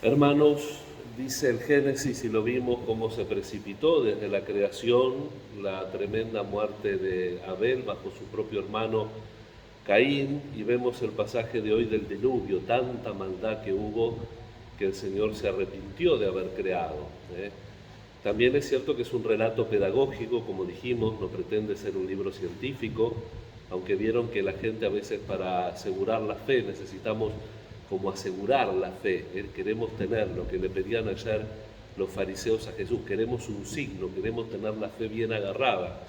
Hermanos, dice el Génesis y lo vimos cómo se precipitó desde la creación la tremenda muerte de Abel bajo su propio hermano Caín, y vemos el pasaje de hoy del diluvio, tanta maldad que hubo que el Señor se arrepintió de haber creado. También es cierto que es un relato pedagógico, como dijimos, no pretende ser un libro científico, aunque vieron que la gente a veces para asegurar la fe necesitamos como asegurar la fe, queremos tener lo que le pedían ayer los fariseos a Jesús, queremos un signo, queremos tener la fe bien agarrada.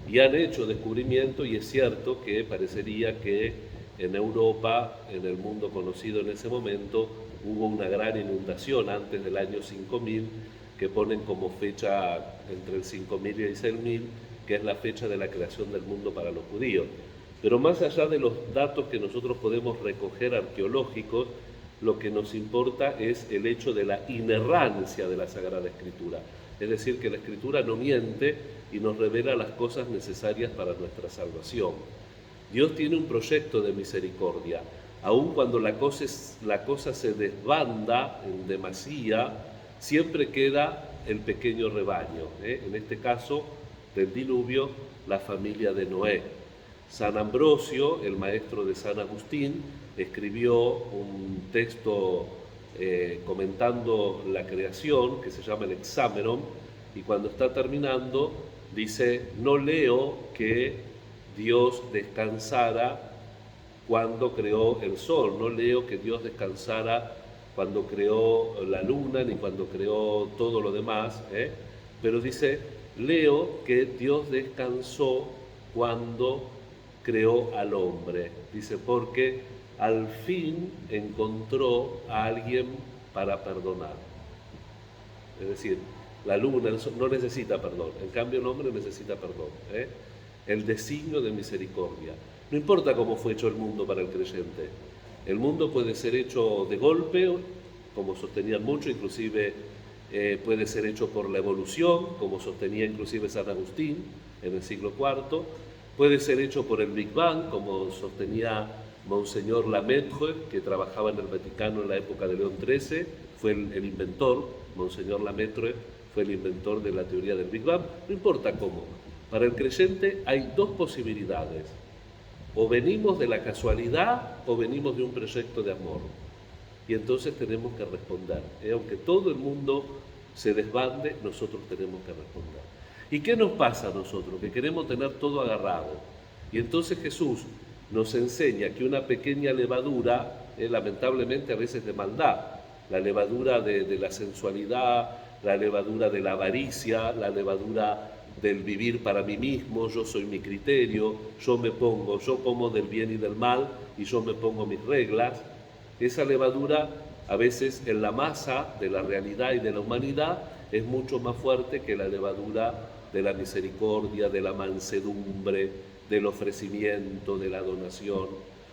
Y han hecho descubrimiento, y es cierto que parecería que en Europa, en el mundo conocido en ese momento, hubo una gran inundación antes del año 5000, que ponen como fecha entre el 5000 y el 6000, que es la fecha de la creación del mundo para los judíos. Pero más allá de los datos que nosotros podemos recoger arqueológicos, lo que nos importa es el hecho de la inerrancia de la Sagrada Escritura. Es decir, que la Escritura no miente y nos revela las cosas necesarias para nuestra salvación. Dios tiene un proyecto de misericordia. Aun cuando la cosa se desbanda en demasía, siempre queda el pequeño rebaño. En este caso, del diluvio, la familia de Noé. San Ambrosio, el maestro de San Agustín, escribió un texto comentando la creación que se llama el Hexameron, y cuando está terminando dice: no leo que Dios descansara cuando creó el sol, no leo que Dios descansara cuando creó la luna ni cuando creó todo lo demás, pero dice: leo que Dios descansó cuando creó al hombre. Dice, porque al fin encontró a alguien para perdonar. Es decir, la luna, el sol, no necesita perdón, en cambio el hombre necesita perdón. El designio de misericordia. No importa cómo fue hecho el mundo para el creyente. El mundo puede ser hecho de golpe, como sostenían mucho, inclusive puede ser hecho por la evolución, como sostenía inclusive San Agustín en el siglo IV. Puede ser hecho por el Big Bang, como sostenía Monseñor Lamaitre, que trabajaba en el Vaticano en la época de León XIII, fue el inventor. Monseñor Lamaitre fue el inventor de la teoría del Big Bang. No importa cómo. Para el creyente hay dos posibilidades: o venimos de la casualidad o venimos de un proyecto de amor. Y entonces tenemos que responder. Aunque todo el mundo se desbande, nosotros tenemos que responder. ¿Y qué nos pasa a nosotros? Que queremos tener todo agarrado. Y entonces Jesús nos enseña que una pequeña levadura, lamentablemente a veces de maldad, la levadura de la sensualidad, la levadura de la avaricia, la levadura del vivir para mí mismo, yo soy mi criterio, yo como del bien y del mal y yo me pongo mis reglas. Esa levadura a veces en la masa de la realidad y de la humanidad es mucho más fuerte que la levadura de la misericordia, de la mansedumbre, del ofrecimiento, de la donación.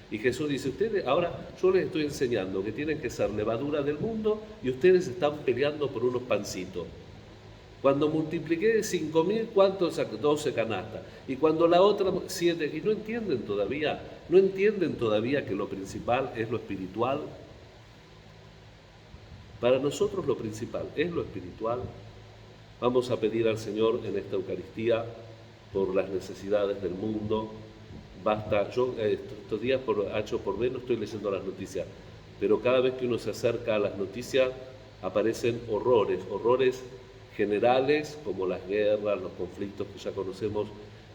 Y Jesús dice: ustedes, ahora yo les estoy enseñando que tienen que ser levadura del mundo y ustedes están peleando por unos pancitos. Cuando multipliqué 5.000, ¿cuántos? 12 canastas. Y cuando la otra 7, y no entienden todavía que lo principal es lo espiritual. Para nosotros lo principal es lo espiritual. Vamos a pedir al Señor en esta Eucaristía por las necesidades del mundo. Basta, yo estos días por H o por B no estoy leyendo las noticias, pero cada vez que uno se acerca a las noticias aparecen horrores generales como las guerras, los conflictos que ya conocemos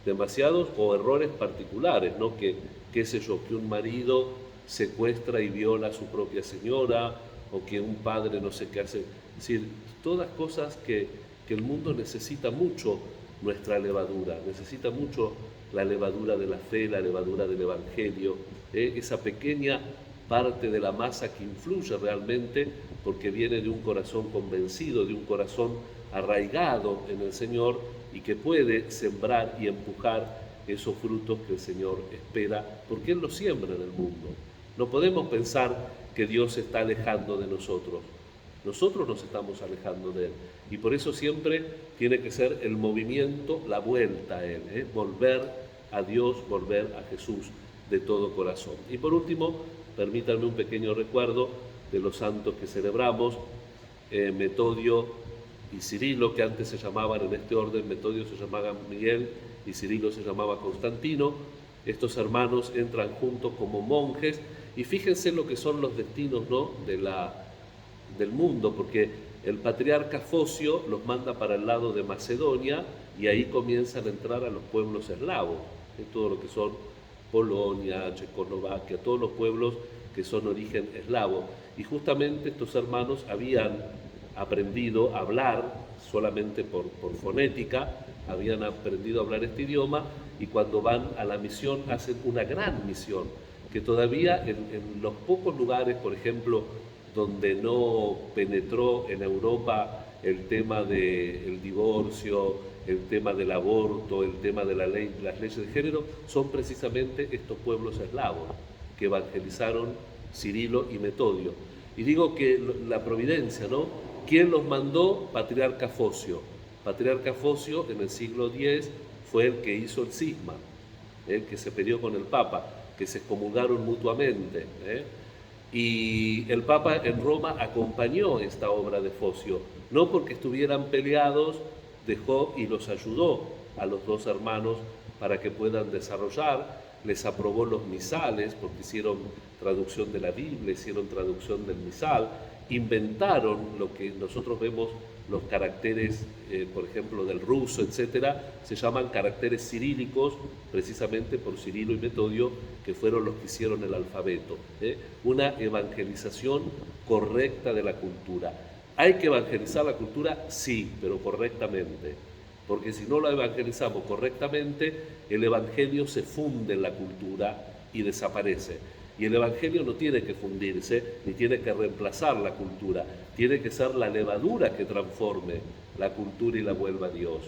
demasiados, o errores particulares, ¿no? Que, qué sé yo, que un marido secuestra y viola a su propia señora, o que un padre no sé qué hace. Es decir, todas cosas que el mundo necesita mucho nuestra levadura, necesita mucho la levadura de la fe, la levadura del Evangelio, esa pequeña parte de la masa que influye realmente porque viene de un corazón convencido, de un corazón arraigado en el Señor y que puede sembrar y empujar esos frutos que el Señor espera, porque Él los siembra en el mundo. No podemos pensar que Dios se está alejando de nosotros. Nosotros nos estamos alejando de Él. Y por eso siempre tiene que ser el movimiento, la vuelta a Él, volver a Dios, volver a Jesús de todo corazón. Y por último, permítanme un pequeño recuerdo de los santos que celebramos, Metodio y Cirilo, que antes se llamaban en este orden, Metodio se llamaba Miguel y Cirilo se llamaba Constantino. Estos hermanos entran juntos como monjes y fíjense lo que son los destinos, ¿no?, del mundo, porque el patriarca Focio los manda para el lado de Macedonia y ahí comienzan a entrar a los pueblos eslavos, todo lo que son Polonia, Checoslovaquia, todos los pueblos que son origen eslavo. Y justamente estos hermanos habían aprendido a hablar solamente por fonética, habían aprendido a hablar este idioma, y cuando van a la misión hacen una gran misión, que todavía en los pocos lugares, por ejemplo, donde no penetró en Europa el tema del divorcio, el tema del aborto, el tema de las leyes de género, son precisamente estos pueblos eslavos que evangelizaron Cirilo y Metodio. Y digo que la providencia, ¿no? ¿Quién los mandó? Patriarca Focio. Patriarca Focio en el siglo X fue el que hizo el cisma, el que se peleó con el Papa, que se excomulgaron mutuamente. Y el Papa en Roma acompañó esta obra de Focio, no porque estuvieran peleados, dejó y los ayudó a los dos hermanos para que puedan desarrollar, les aprobó los misales, porque hicieron traducción de la Biblia, hicieron traducción del misal, inventaron lo que nosotros vemos, los caracteres, por ejemplo, del ruso, etcétera, se llaman caracteres cirílicos, precisamente por Cirilo y Metodio, que fueron los que hicieron el alfabeto. Una evangelización correcta de la cultura. ¿Hay que evangelizar la cultura? Sí, pero correctamente. Porque si no la evangelizamos correctamente, el evangelio se funde en la cultura y desaparece. Y el evangelio no tiene que fundirse, ni tiene que reemplazar la cultura. Tiene que ser la levadura que transforme la cultura y la vuelva a Dios.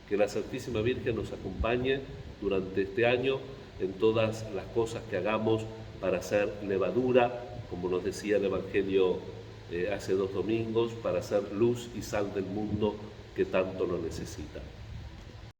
Que la Santísima Virgen nos acompañe durante este año en todas las cosas que hagamos para hacer levadura, como nos decía el Evangelio hace 2 domingos, para hacer luz y sal del mundo que tanto lo necesita.